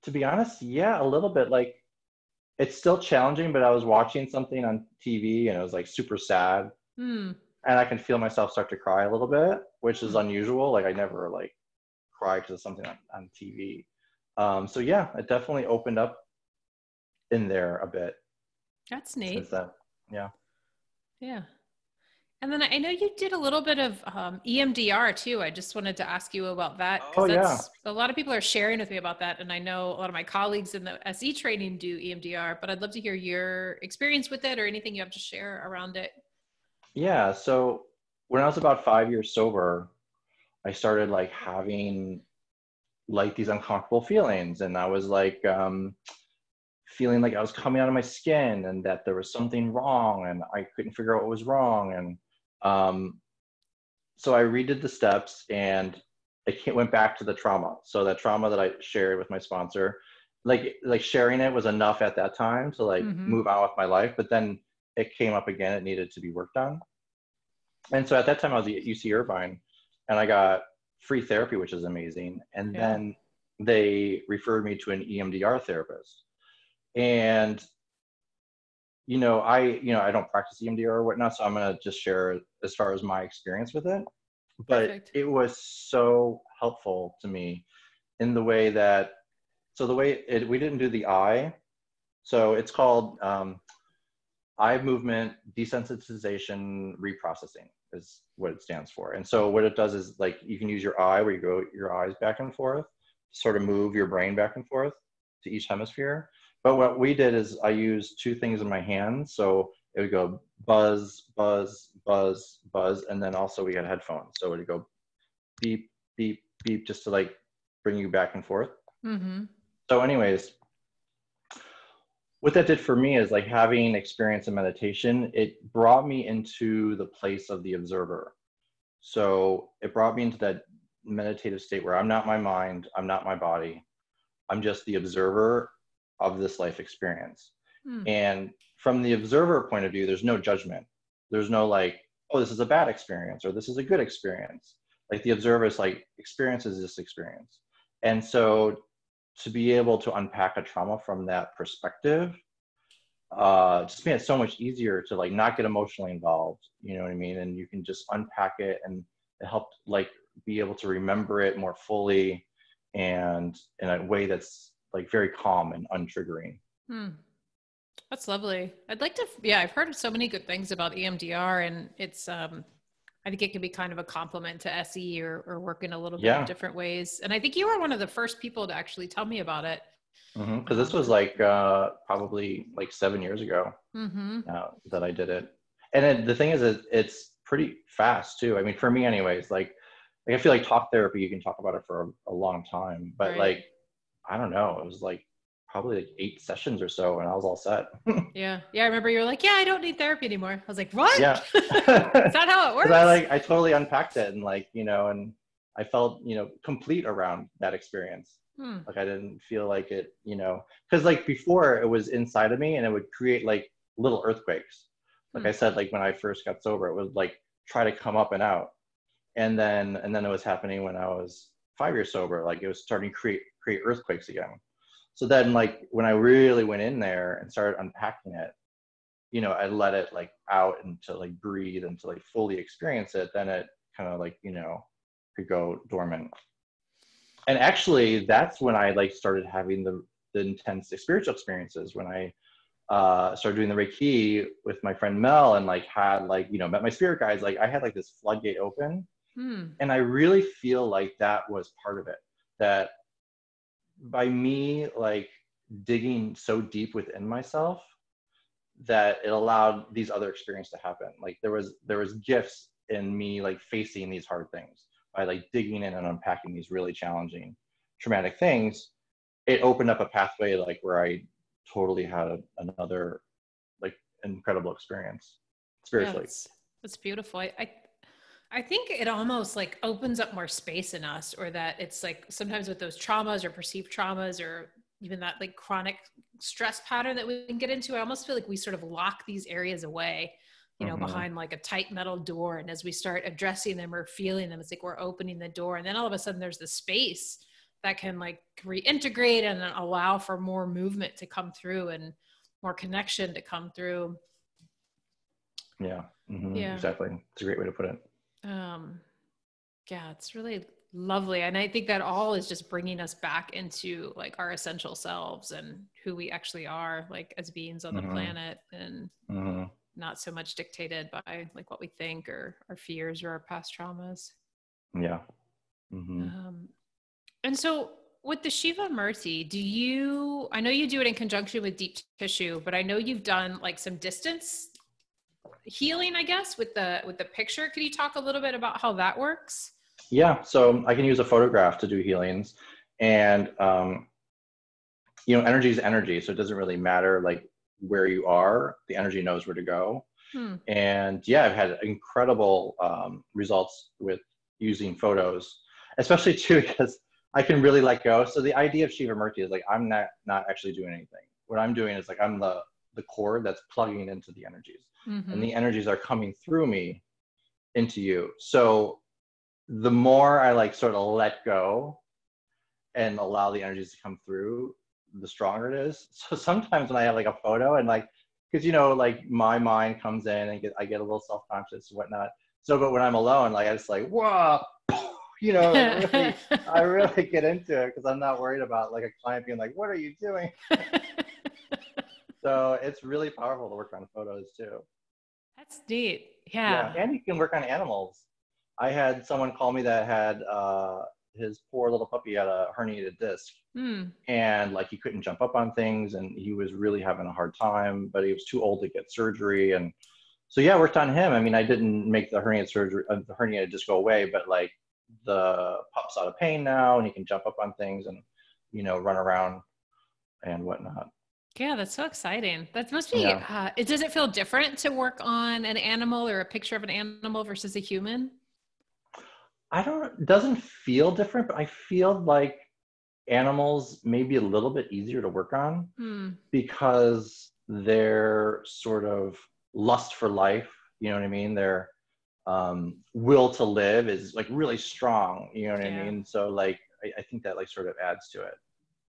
Speaker 2: To be honest, yeah, a little bit. Like it's still challenging, but I was watching something on TV and it was like super sad.
Speaker 1: Hmm.
Speaker 2: And I can feel myself start to cry a little bit, which is
Speaker 1: Hmm.
Speaker 2: unusual. Like I never like cry because of something on TV. So yeah, it definitely opened up in there a bit
Speaker 1: That's
Speaker 2: since
Speaker 1: neat.
Speaker 2: then. Yeah.
Speaker 1: Yeah. And then I know you did a little bit of EMDR too. I just wanted to ask you about that
Speaker 2: Oh
Speaker 1: because
Speaker 2: yeah.
Speaker 1: that's a lot of people are sharing with me about that. And I know a lot of my colleagues in the SE training do EMDR, but I'd love to hear your experience with it or anything you have to share around it.
Speaker 2: Yeah. So when I was about 5 years sober, I started like having like these uncomfortable feelings, and I was like feeling like I was coming out of my skin, and that there was something wrong, and I couldn't figure out what was wrong, and um, so I redid the steps, and went back to the trauma. So that trauma that I shared with my sponsor, like sharing it was enough at that time to like
Speaker 1: Mm-hmm.
Speaker 2: move on with my life, but then it came up again. It needed to be worked on. And so at that time I was at UC Irvine and I got free therapy, which is amazing. And
Speaker 1: Yeah.
Speaker 2: then they referred me to an EMDR therapist. And I don't practice EMDR or whatnot, so I'm gonna just share as far as my experience with it. But
Speaker 1: Perfect.
Speaker 2: it was so helpful to me in the way that, so the way we didn't do the eye, so it's called eye movement desensitization reprocessing is what it stands for. And so what it does is like you can use your eye where you go your eyes back and forth, sort of move your brain back and forth to each hemisphere. But what we did is I used two things in my hands. So it would go buzz, buzz, buzz, buzz. And then also we had headphones. So it would go beep, beep, beep, just to like bring you back and forth.
Speaker 1: Mm-hmm.
Speaker 2: So anyways, what that did for me is like having experience in meditation, it brought me into the place of the observer. So it brought me into that meditative state where I'm not my mind, I'm not my body, I'm just the observer of this life experience.
Speaker 1: Mm.
Speaker 2: And from the observer point of view, there's no judgment. There's no like, oh, this is a bad experience or this is a good experience. Like the observer is like, experience is this experience. And so to be able to unpack a trauma from that perspective, just made it so much easier to like not get emotionally involved, you know what I mean? And you can just unpack it, and it helped like be able to remember it more fully and in a way that's like very calm and untriggering.
Speaker 1: That's lovely. I'd like to, yeah, I've heard so many good things about EMDR, and it's, I think it can be kind of a complement to SE, or work in a little bit of different ways. And I think you were one of the first people to actually tell me about it.
Speaker 2: Because this was like probably like 7 years ago that I did it. And then the thing is, it's pretty fast too. I mean, for me anyways, like I feel like talk therapy, you can talk about it for a long time, but like, I don't know, it was like probably like 8 sessions or so and I was all set.
Speaker 1: Yeah. I remember you were like, yeah, I don't need therapy anymore. I was like, what?
Speaker 2: Yeah.
Speaker 1: Is that how it works?
Speaker 2: I totally unpacked it, and like, you know, and I felt, you know, complete around that experience. Like I didn't feel like it, you know, because like before it was inside of me and it would create like little earthquakes. Like I said, like when I first got sober, it would like try to come up and out. And then it was happening when I was 5 years sober, like it was starting to create earthquakes again. So then like when I really went in there and started unpacking it, you know, I let it like out and to like breathe and to like fully experience it, then it kind of like, you know, could go dormant. And actually that's when I like started having the intense spiritual experiences, when I started doing the Reiki with my friend Mel, and like had like, you know, met my spirit guides. Like I had like this floodgate open, and I really feel like that was part of it, that by me like digging so deep within myself, that it allowed these other experiences to happen. Like there was gifts in me like facing these hard things by like digging in and unpacking these really challenging traumatic things. It opened up a pathway like where I totally had another like incredible experience spiritually.
Speaker 1: Yeah, that's beautiful. I think it almost like opens up more space in us, or that it's like sometimes with those traumas or perceived traumas, or even that like chronic stress pattern that we can get into, I almost feel like we sort of lock these areas away, you know, behind like a tight metal door. And as we start addressing them or feeling them, it's like we're opening the door, and then all of a sudden there's the space that can like reintegrate and allow for more movement to come through and more connection to come through.
Speaker 2: Yeah. Exactly. It's a great way to put it.
Speaker 1: Yeah, it's really lovely. And I think that all is just bringing us back into like our essential selves and who we actually are, like as beings on the planet, and not so much dictated by like what we think or our fears or our past traumas.
Speaker 2: Yeah.
Speaker 1: And so with the Shiva Murti, I know you do it in conjunction with deep tissue, but I know you've done like some distance healing, I guess, with the picture. Could you talk a little bit about how that works?
Speaker 2: Yeah. So I can use a photograph to do healings, and, you know, energy is energy. So it doesn't really matter like where you are, the energy knows where to go. And yeah, I've had incredible results with using photos, especially too, because I can really let go. So the idea of Shiva Mirchi is like, I'm not actually doing anything. What I'm doing is like, I'm the cord that's plugging into the energies, and the energies are coming through me into you. So the more I like sort of let go and allow the energies to come through, the stronger it is. So sometimes when I have like a photo and like, because, you know, like my mind comes in and I get a little self-conscious and whatnot. So, but when I'm alone, like I just like, whoa, you know, I really get into it because I'm not worried about like a client being like, what are you doing? So it's really powerful to work on photos too.
Speaker 1: That's neat. Yeah.
Speaker 2: And you can work on animals. I had someone call me that had his poor little puppy had a herniated disc, and like he couldn't jump up on things, and he was really having a hard time, but he was too old to get surgery. And so yeah, I worked on him. I mean, I didn't make the herniated disc go away, but like the pup's out of pain now, and he can jump up on things and, you know, run around and whatnot.
Speaker 1: Yeah, that's so exciting. That must be, does it feel different to work on an animal or a picture of an animal versus a human?
Speaker 2: It doesn't feel different, but I feel like animals may be a little bit easier to work on because their sort of lust for life, you know what I mean? Their will to live is like really strong, you know what I mean? So like, I think that like sort of adds to it.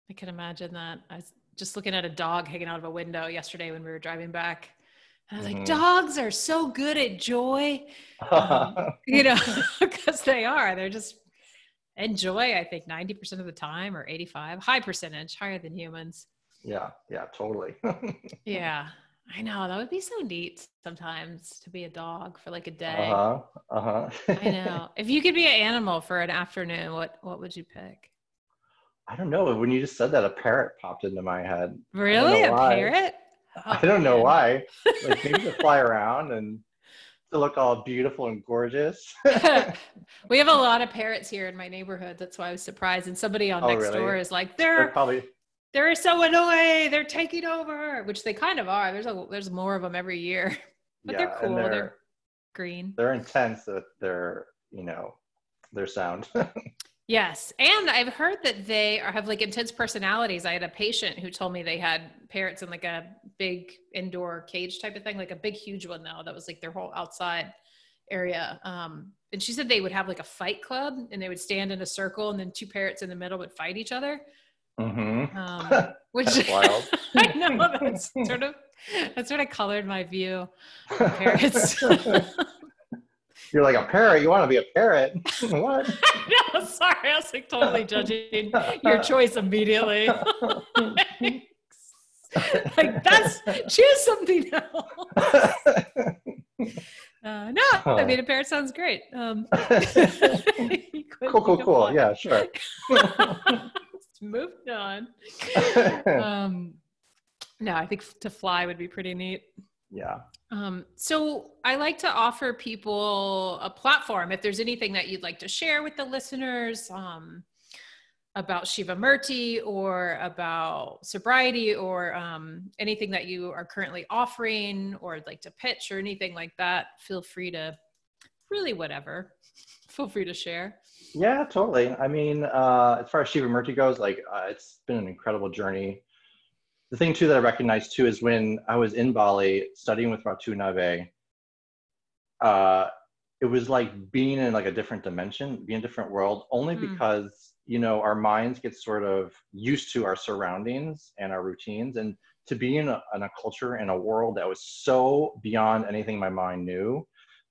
Speaker 1: I can imagine that. I was just looking at a dog hanging out of a window yesterday when we were driving back. And I was like,
Speaker 2: Mm-hmm.
Speaker 1: dogs are so good at joy, you know, because they are. They're just enjoy, I think 90% of the time, or 85, high percentage, higher than humans.
Speaker 2: Yeah, totally.
Speaker 1: Yeah, I know. That would be so neat sometimes to be a dog for like a day.
Speaker 2: Uh-huh.
Speaker 1: I know. If you could be an animal for an afternoon, what would you pick?
Speaker 2: I don't know. When you just said that, a parrot popped into my head. I don't know
Speaker 1: Really? A
Speaker 2: why.
Speaker 1: parrot?
Speaker 2: I
Speaker 1: Oh
Speaker 2: don't know
Speaker 1: man.
Speaker 2: why. Like maybe to fly around and to look all beautiful and gorgeous.
Speaker 1: We have a lot of parrots here in my neighborhood. That's why I was surprised. And somebody on
Speaker 2: Oh,
Speaker 1: next
Speaker 2: really?
Speaker 1: door is like,
Speaker 2: They're probably,
Speaker 1: they're so annoying. They're taking over, which they kind of are. There's more of them every year, but they're
Speaker 2: yeah, and
Speaker 1: cool. They're green.
Speaker 2: they're intense with their, their sound.
Speaker 1: Yes. And I've heard that have like intense personalities. I had a patient who told me they had parrots in like a big indoor cage type of thing, like a big, huge one though. That was like their whole outside area. And she said they would have like a fight club and they would stand in a circle and then two parrots in the middle would fight each other.
Speaker 2: Mm-hmm.
Speaker 1: Which
Speaker 2: That's wild.
Speaker 1: I know that's sort of colored my view of parrots.
Speaker 2: You're like a parrot. You want to be a parrot? What?
Speaker 1: No, sorry. I was like totally judging your choice immediately. Like choose something else. No, I mean, a parrot sounds great.
Speaker 2: Cool. Yeah, sure.
Speaker 1: Moved on. No, I think to fly would be pretty neat.
Speaker 2: Yeah.
Speaker 1: So I like to offer people a platform. If there's anything that you'd like to share with the listeners, about Shiva Murti or about sobriety or anything that you are currently offering or like to pitch or anything like that, feel free to feel free to share.
Speaker 2: Yeah, totally. I mean, as far as Shiva Mirchi goes, like it's been an incredible journey. The thing too that I recognize too is when I was in Bali studying with Ratu Nave, it was like being in like a different dimension, being in a different world, only because, our minds get sort of used to our surroundings and our routines, and to be in a culture, in a world that was so beyond anything my mind knew,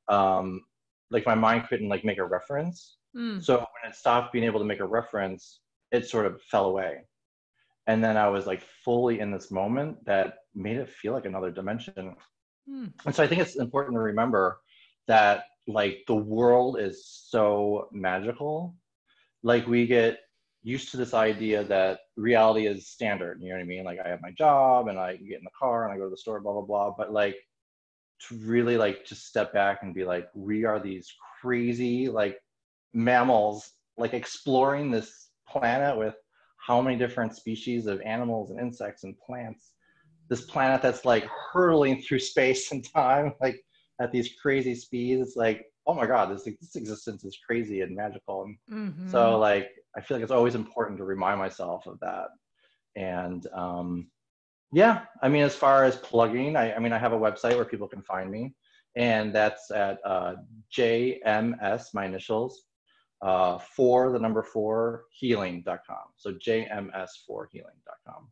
Speaker 2: like my mind couldn't like make a reference. So when it stopped being able to make a reference, it sort of fell away. And then I was like fully in this moment that made it feel like another dimension. And so I think it's important to remember that like the world is so magical. Like we get used to this idea that reality is standard. You know what I mean? Like I have my job and I get in the car and I go to the store, blah, blah, blah. But like to really like just step back and be like, we are these crazy like mammals, like exploring this planet with how many different species of animals and insects and plants, this planet that's like hurtling through space and time, like at these crazy speeds. It's like, oh my God, this existence is crazy and magical. And so like, I feel like it's always important to remind myself of that. And yeah, I mean, as far as plugging, I mean, I have a website where people can find me, and that's at JMS, my initials, 4 healing.com. So JMS4healing.com.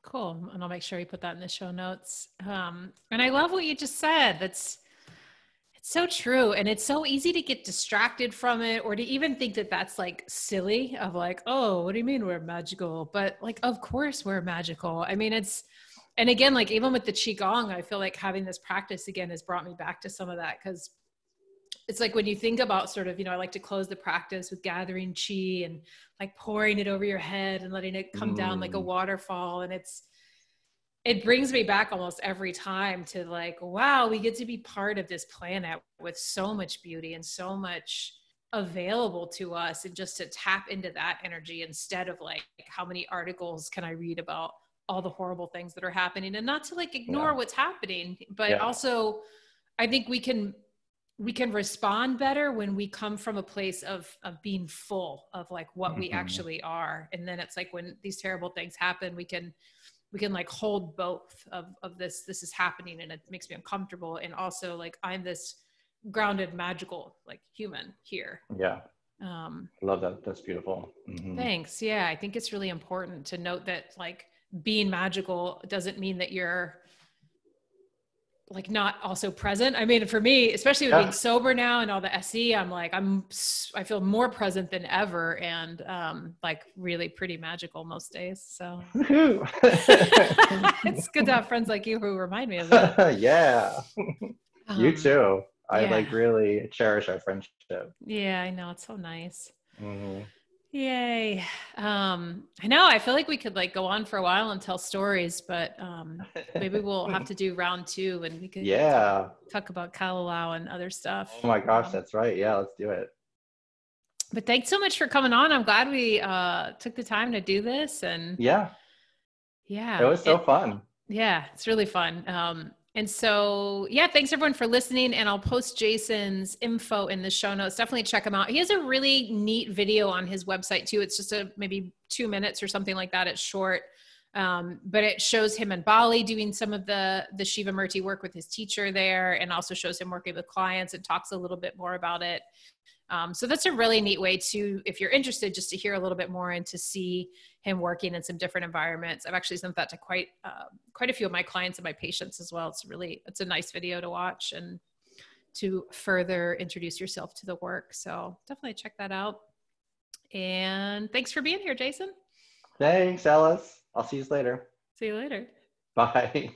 Speaker 1: Cool. And I'll make sure you put that in the show notes. And I love what you just said. It's so true. And it's so easy to get distracted from it, or to even think that that's like silly of like, oh, what do you mean we're magical? But like, of course we're magical. I mean, and again, like even with the Qigong, I feel like having this practice again has brought me back to some of that. Cause it's like when you think about sort of, I like to close the practice with gathering chi and like pouring it over your head and letting it come down like a waterfall. And it brings me back almost every time to like, wow, we get to be part of this planet with so much beauty and so much available to us, and just to tap into that energy instead of like, how many articles can I read about all the horrible things that are happening, and not to like ignore what's happening, but also I think we can respond better when we come from a place of being full of like what we actually are. And then it's like when these terrible things happen, we can like hold both of this is happening and it makes me uncomfortable, and also like I'm this grounded magical like human here.
Speaker 2: I love that. That's beautiful.
Speaker 1: Thanks. Yeah, I think it's really important to note that like being magical doesn't mean that you're like not also present. I mean, for me, especially with being sober now and all the SE, I'm like, I feel more present than ever, and like really pretty magical most days. So it's good to have friends like you who remind me of that.
Speaker 2: Yeah. You too. I
Speaker 1: Yeah.
Speaker 2: like really cherish our friendship.
Speaker 1: Yeah, I know. It's so nice.
Speaker 2: Mm-hmm.
Speaker 1: Yay. I know, I feel like we could like go on for a while and tell stories, but maybe we'll have to do round 2 and we could talk about Kalalau and other stuff.
Speaker 2: Oh my gosh, that's right. Yeah, let's do it.
Speaker 1: But thanks so much for coming on. I'm glad we took the time to do this. And
Speaker 2: yeah, it was so fun.
Speaker 1: Yeah, it's really fun. And so, yeah, thanks everyone for listening. And I'll post Jason's info in the show notes. Definitely check him out. He has a really neat video on his website too. It's just maybe 2 minutes or something like that. It's short. But it shows him in Bali doing some of the Shiva Murti work with his teacher there, and also shows him working with clients and talks a little bit more about it. So that's a really neat way to, if you're interested, just to hear a little bit more and to see him working in some different environments. I've actually sent that to quite a few of my clients and my patients as well. It's a nice video to watch and to further introduce yourself to the work. So definitely check that out. And thanks for being here, Jason.
Speaker 2: Thanks, Alice. I'll see you later.
Speaker 1: See you later.
Speaker 2: Bye.